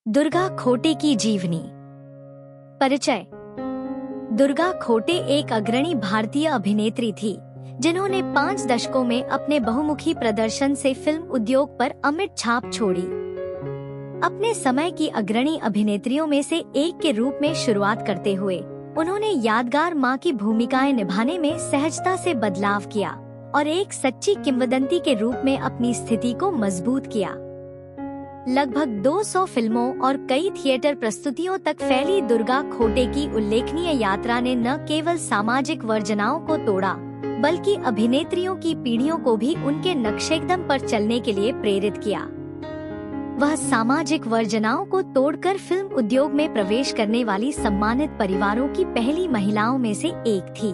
दुर्गा खोटे की जीवनी। परिचय। दुर्गा खोटे एक अग्रणी भारतीय अभिनेत्री थी जिन्होंने 5 दशकों में अपने बहुमुखी प्रदर्शन से फिल्म उद्योग पर अमिट छाप छोड़ी। अपने समय की अग्रणी अभिनेत्रियों में से एक के रूप में शुरुआत करते हुए उन्होंने यादगार मां की भूमिकाएं निभाने में सहजता से बदलाव किया और एक सच्ची किंवदंती के रूप में अपनी स्थिति को मजबूत किया। लगभग 200 फिल्मों और कई थिएटर प्रस्तुतियों तक फैली दुर्गा खोटे की उल्लेखनीय यात्रा ने न केवल सामाजिक वर्जनाओं को तोड़ा बल्कि अभिनेत्रियों की पीढ़ियों को भी उनके नक्शेकदम पर चलने के लिए प्रेरित किया। वह सामाजिक वर्जनाओं को तोड़कर फिल्म उद्योग में प्रवेश करने वाली सम्मानित परिवारों की पहली महिलाओं में से एक थी।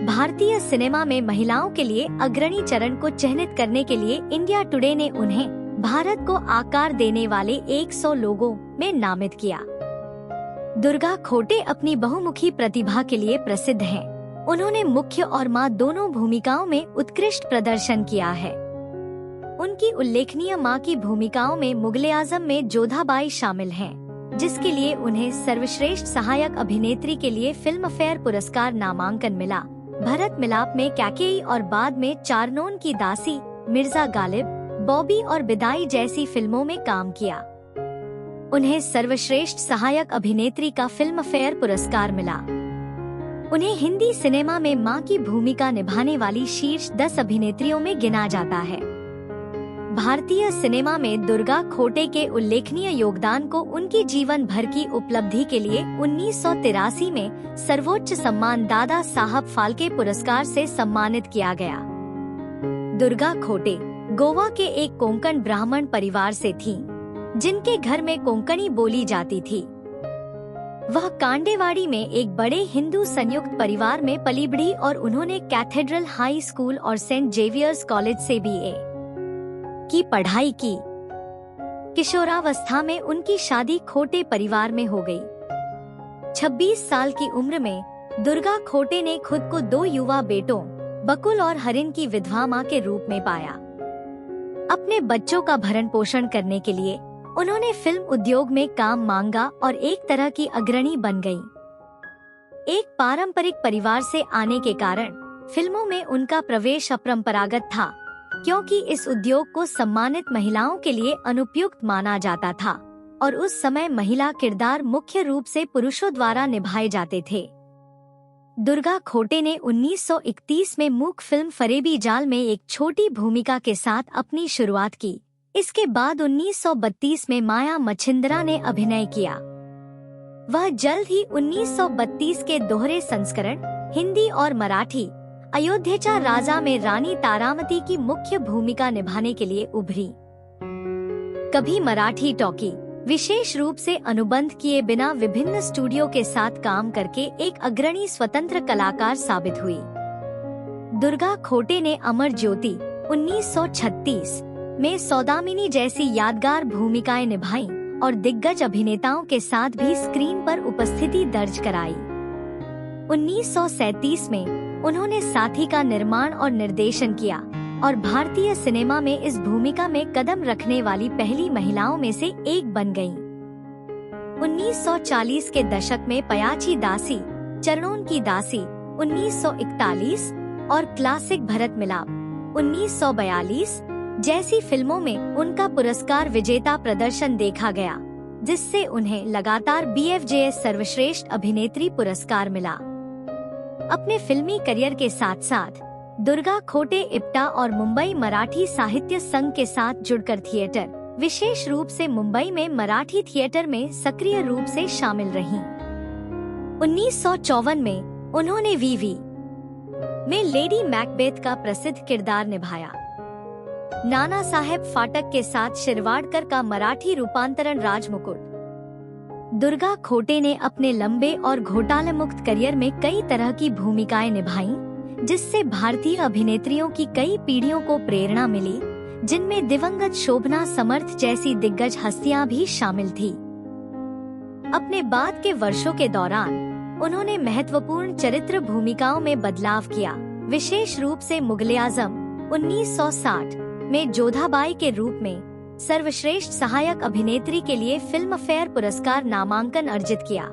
भारतीय सिनेमा में महिलाओं के लिए अग्रणी चरण को चिह्नित करने के लिए इंडिया टुडे ने उन्हें भारत को आकार देने वाले 100 लोगों में नामित किया। दुर्गा खोटे अपनी बहुमुखी प्रतिभा के लिए प्रसिद्ध हैं। उन्होंने मुख्य और मां दोनों भूमिकाओं में उत्कृष्ट प्रदर्शन किया है। उनकी उल्लेखनीय मां की भूमिकाओं में मुगल-ए-आजम में जोधाबाई शामिल हैं, जिसके लिए उन्हें सर्वश्रेष्ठ सहायक अभिनेत्री के लिए फिल्म फेयर पुरस्कार नामांकन मिला। भरत मिलाप में कैकेयी और बाद में चारनोन की दासी, मिर्जा गालिब, बॉबी और बिदाई जैसी फिल्मों में काम किया। उन्हें सर्वश्रेष्ठ सहायक अभिनेत्री का फिल्म फेयर पुरस्कार मिला। उन्हें हिंदी सिनेमा में मां की भूमिका निभाने वाली शीर्ष 10 अभिनेत्रियों में गिना जाता है। भारतीय सिनेमा में दुर्गा खोटे के उल्लेखनीय योगदान को उनकी जीवन भर की उपलब्धि के लिए 1983 में सर्वोच्च सम्मान दादा साहब फाल्के पुरस्कार से सम्मानित किया गया। दुर्गा खोटे गोवा के एक कोंकण ब्राह्मण परिवार से थीं, जिनके घर में कोंकणी बोली जाती थी। वह कांडेवाड़ी में एक बड़े हिंदू संयुक्त परिवार में पली बढ़ी और उन्होंने कैथेड्रल हाई स्कूल और सेंट जेवियर्स कॉलेज से BA की पढ़ाई की। किशोरावस्था में उनकी शादी खोटे परिवार में हो गई। 26 साल की उम्र में दुर्गा खोटे ने खुद को 2 युवा बेटों बकुल और हरिन की विधवा मां के रूप में पाया। अपने बच्चों का भरण पोषण करने के लिए उन्होंने फिल्म उद्योग में काम मांगा और एक तरह की अग्रणी बन गईं। एक पारंपरिक परिवार से आने के कारण फिल्मों में उनका प्रवेश अपरंपरागत था, क्योंकि इस उद्योग को सम्मानित महिलाओं के लिए अनुपयुक्त माना जाता था और उस समय महिला किरदार मुख्य रूप से पुरुषों द्वारा निभाए जाते थे। दुर्गा खोटे ने 1931 में मूक फिल्म फरेबी जाल में एक छोटी भूमिका के साथ अपनी शुरुआत की। इसके बाद 1932 में माया मछिंद्रा ने अभिनय किया। वह जल्द ही 1932 के दोहरे संस्करण हिंदी और मराठी अयोध्येचा राजा में रानी तारामती की मुख्य भूमिका निभाने के लिए उभरी। कभी मराठी टॉकी विशेष रूप से अनुबंध किए बिना विभिन्न स्टूडियो के साथ काम करके एक अग्रणी स्वतंत्र कलाकार साबित हुई। दुर्गा खोटे ने अमर ज्योति 1936 में सौदामिनी जैसी यादगार भूमिकाएं निभाईं और दिग्गज अभिनेताओं के साथ भी स्क्रीन पर उपस्थिति दर्ज कराई। 1937 में उन्होंने साथी का निर्माण और निर्देशन किया और भारतीय सिनेमा में इस भूमिका में कदम रखने वाली पहली महिलाओं में से एक बन गईं। 1940 के दशक में पयाची दासी, चरणों की दासी 1941 और क्लासिक भरत मिलाप 1942 जैसी फिल्मों में उनका पुरस्कार विजेता प्रदर्शन देखा गया, जिससे उन्हें लगातार BFJS सर्वश्रेष्ठ अभिनेत्री पुरस्कार मिला। अपने फिल्मी करियर के साथ साथ दुर्गा खोटे इप्टा और मुंबई मराठी साहित्य संघ के साथ जुड़कर थिएटर, विशेष रूप से मुंबई में मराठी थिएटर में सक्रिय रूप से शामिल रहीं। 1954 में उन्होंने VV में लेडी मैकबेथ का प्रसिद्ध किरदार निभाया। नाना साहेब फाटक के साथ शिरवाडकर का मराठी रूपांतरण राजमुकुट। दुर्गा खोटे ने अपने लंबे और घोटाले मुक्त करियर में कई तरह की भूमिकाएं निभाईं, जिससे भारतीय अभिनेत्रियों की कई पीढ़ियों को प्रेरणा मिली, जिनमें दिवंगत शोभना समर्थ जैसी दिग्गज हस्तियां भी शामिल थी। अपने बाद के वर्षों के दौरान उन्होंने महत्वपूर्ण चरित्र भूमिकाओं में बदलाव किया, विशेष रूप से मुगल-ए-आजम 1960 में जोधाबाई के रूप में, सर्वश्रेष्ठ सहायक अभिनेत्री के लिए फिल्म फेयर पुरस्कार नामांकन अर्जित किया।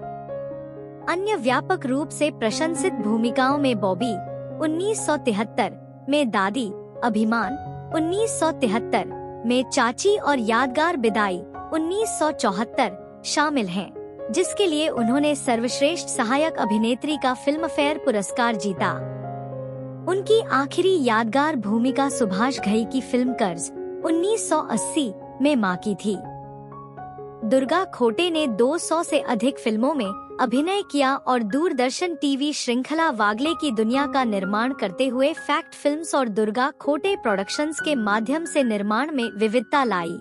अन्य व्यापक रूप से प्रशंसित भूमिकाओं में बॉबी 1973 में दादी, अभिमान 1973 में चाची और यादगार विदाई 1974 शामिल हैं, जिसके लिए उन्होंने सर्वश्रेष्ठ सहायक अभिनेत्री का फिल्म फेयर पुरस्कार जीता। उनकी आखिरी यादगार भूमिका सुभाष घई की फिल्म कर्ज 1980 में मां की थी। दुर्गा खोटे ने 200 से अधिक फिल्मों में अभिनय किया और दूरदर्शन टीवी श्रृंखला वागले की दुनिया का निर्माण करते हुए फैक्ट फिल्म्स और दुर्गा खोटे प्रोडक्शंस के माध्यम से निर्माण में विविधता लाई।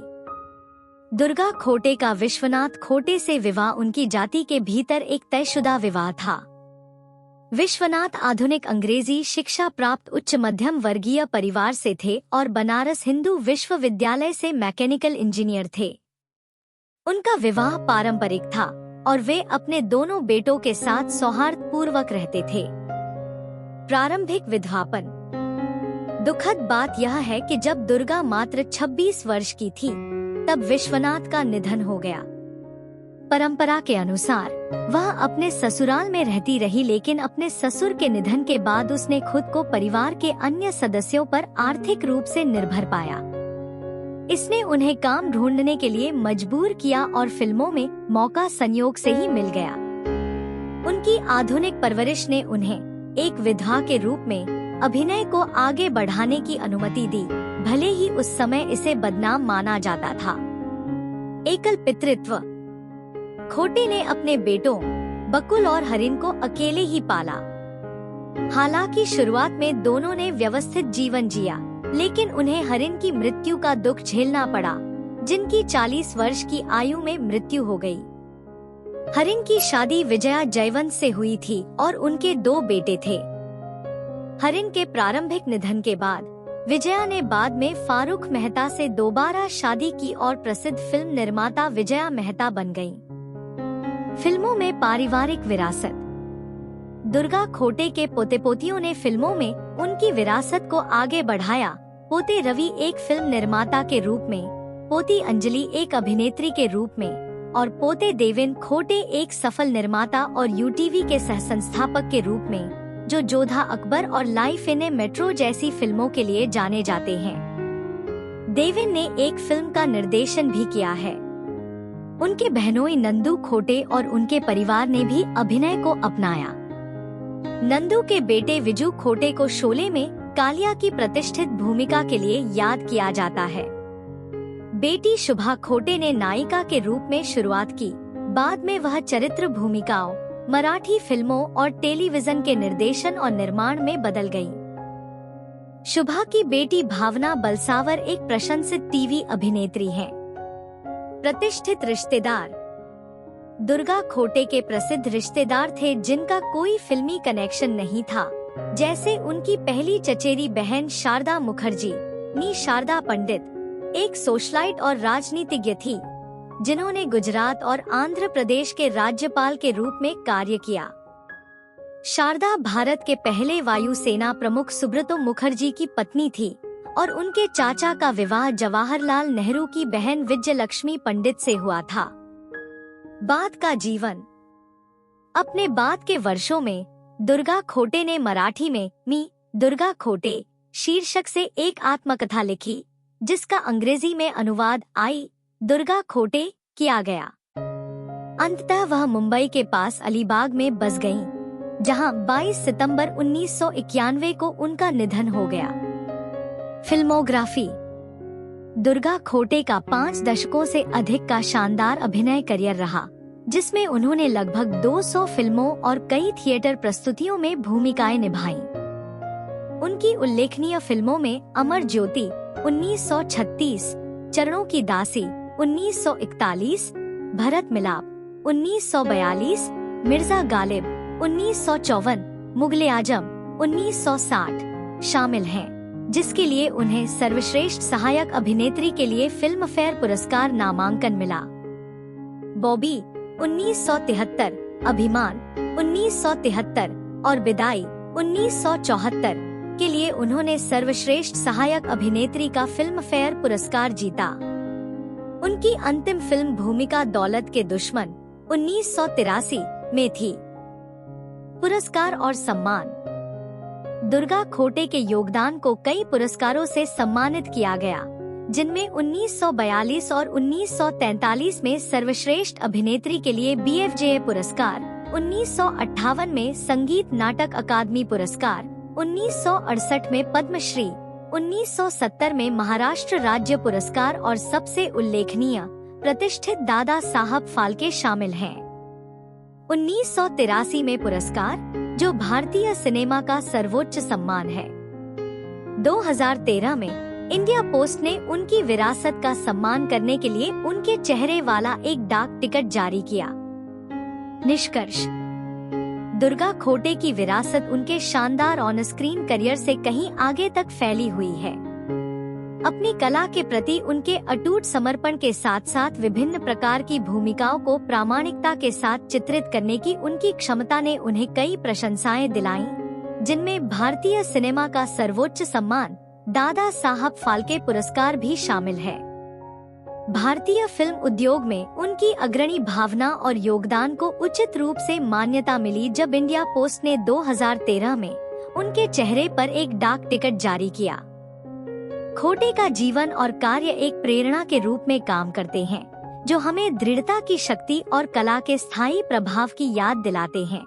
दुर्गा खोटे का विश्वनाथ खोटे से विवाह उनकी जाति के भीतर एक तयशुदा विवाह था। विश्वनाथ आधुनिक अंग्रेजी शिक्षा प्राप्त उच्च मध्यम वर्गीय परिवार से थे और बनारस हिंदू विश्वविद्यालय से मैकेनिकल इंजीनियर थे। उनका विवाह पारंपरिक था और वे अपने दोनों बेटों के साथ सौहार्दपूर्वक रहते थे। प्रारंभिक विधवापन। दुखद बात यह है कि जब दुर्गा मात्र 26 वर्ष की थी, तब विश्वनाथ का निधन हो गया। परंपरा के अनुसार वह अपने ससुराल में रहती रही, लेकिन अपने ससुर के निधन के बाद उसने खुद को परिवार के अन्य सदस्यों पर आर्थिक रूप से निर्भर पाया। इसने उन्हें काम ढूंढने के लिए मजबूर किया और फिल्मों में मौका संयोग से ही मिल गया। उनकी आधुनिक परवरिश ने उन्हें एक विधवा के रूप में अभिनय को आगे बढ़ाने की अनुमति दी, भले ही उस समय इसे बदनाम माना जाता था। एकल पितृत्व। खोटे ने अपने बेटों बकुल और हरिन को अकेले ही पाला। हालांकि शुरुआत में दोनों ने व्यवस्थित जीवन जिया, लेकिन उन्हें हरिन की मृत्यु का दुख झेलना पड़ा, जिनकी 40 वर्ष की आयु में मृत्यु हो गई। हरिन की शादी विजया जयवंत से हुई थी और उनके 2 बेटे थे। हरिन के प्रारंभिक निधन के बाद विजया ने बाद में फारूक मेहता से दोबारा शादी की और प्रसिद्ध फिल्म निर्माता विजया मेहता बन गईं। फिल्मों में पारिवारिक विरासत। दुर्गा खोटे के पोते पोतियों ने फिल्मों में उनकी विरासत को आगे बढ़ाया। पोते रवि एक फिल्म निर्माता के रूप में, पोती अंजलि एक अभिनेत्री के रूप में और पोते देवेन खोटे एक सफल निर्माता और यूटीवी के सहसंस्थापक के रूप में, जो जोधा अकबर और लाइफ इन ए मेट्रो जैसी फिल्मों के लिए जाने जाते हैं। देवेन ने एक फिल्म का निर्देशन भी किया है। उनके बहनोई नंदू खोटे और उनके परिवार ने भी अभिनय को अपनाया। नंदू के बेटे विजू खोटे को शोले में कालिया की प्रतिष्ठित भूमिका के लिए याद किया जाता है। बेटी शुभा खोटे ने नायिका के रूप में शुरुआत की, बाद में वह चरित्र भूमिकाओं, मराठी फिल्मों और टेलीविजन के निर्देशन और निर्माण में बदल गयी। शुभा की बेटी भावना बलसावर एक प्रशंसित टीवी अभिनेत्री हैं। प्रतिष्ठित रिश्तेदार। दुर्गा खोटे के प्रसिद्ध रिश्तेदार थे जिनका कोई फिल्मी कनेक्शन नहीं था, जैसे उनकी पहली चचेरी बहन शारदा मुखर्जी नी शारदा पंडित, एक सोशलाइट और राजनीतिज्ञ थी, जिन्होंने गुजरात और आंध्र प्रदेश के राज्यपाल के रूप में कार्य किया। शारदा भारत के पहले वायुसेना प्रमुख सुब्रतो मुखर्जी की पत्नी थी और उनके चाचा का विवाह जवाहरलाल नेहरू की बहन विजयलक्ष्मी पंडित से हुआ था। बाद का जीवन। अपने बाद के वर्षों में दुर्गा खोटे ने मराठी में मी दुर्गा खोटे शीर्षक से एक आत्मकथा लिखी, जिसका अंग्रेजी में अनुवाद आई दुर्गा खोटे किया गया। अंततः वह मुंबई के पास अलीबाग में बस गईं, जहां 22 सितंबर 1991 को उनका निधन हो गया। फिल्मोग्राफी। दुर्गा खोटे का 5 दशकों से अधिक का शानदार अभिनय करियर रहा, जिसमें उन्होंने लगभग 200 फिल्मों और कई थिएटर प्रस्तुतियों में भूमिकाएं निभाईं। उनकी उल्लेखनीय फिल्मों में अमर ज्योति 1936, चरणों की दासी 1941, भरत मिलाप 1942, मिर्जा गालिब 1954, मुगले आजम 1960 शामिल हैं, जिसके लिए उन्हें सर्वश्रेष्ठ सहायक अभिनेत्री के लिए फिल्म फेयर पुरस्कार नामांकन मिला। बॉबी 1973, अभिमान 1973 और विदाई 1974 के लिए उन्होंने सर्वश्रेष्ठ सहायक अभिनेत्री का फिल्म फेयर पुरस्कार जीता। उनकी अंतिम फिल्म भूमिका दौलत के दुश्मन 1983 में थी। पुरस्कार और सम्मान। दुर्गा खोटे के योगदान को कई पुरस्कारों से सम्मानित किया गया, जिनमें 1942 और 1943 में सर्वश्रेष्ठ अभिनेत्री के लिए BFJA पुरस्कार, 1958 में संगीत नाटक अकादमी पुरस्कार, 1968 में पद्मश्री, 1970 में महाराष्ट्र राज्य पुरस्कार और सबसे उल्लेखनीय प्रतिष्ठित दादा साहब फाल्के शामिल हैं। 1983 में पुरस्कार, जो भारतीय सिनेमा का सर्वोच्च सम्मान है। 2013 में इंडिया पोस्ट ने उनकी विरासत का सम्मान करने के लिए उनके चेहरे वाला एक डाक टिकट जारी किया। निष्कर्ष: दुर्गा खोटे की विरासत उनके शानदार ऑन स्क्रीन करियर से कहीं आगे तक फैली हुई है। अपनी कला के प्रति उनके अटूट समर्पण के साथ साथ विभिन्न प्रकार की भूमिकाओं को प्रामाणिकता के साथ चित्रित करने की उनकी क्षमता ने उन्हें कई प्रशंसाएं दिलाईं, जिनमें भारतीय सिनेमा का सर्वोच्च सम्मान दादा साहब फाल्के पुरस्कार भी शामिल है। भारतीय फिल्म उद्योग में उनकी अग्रणी भावना और योगदान को उचित रूप से मान्यता मिली जब इंडिया पोस्ट ने 2013 में उनके चेहरे पर एक डाक टिकट जारी किया। खोटे का जीवन और कार्य एक प्रेरणा के रूप में काम करते हैं, जो हमें दृढ़ता की शक्ति और कला के स्थायी प्रभाव की याद दिलाते हैं।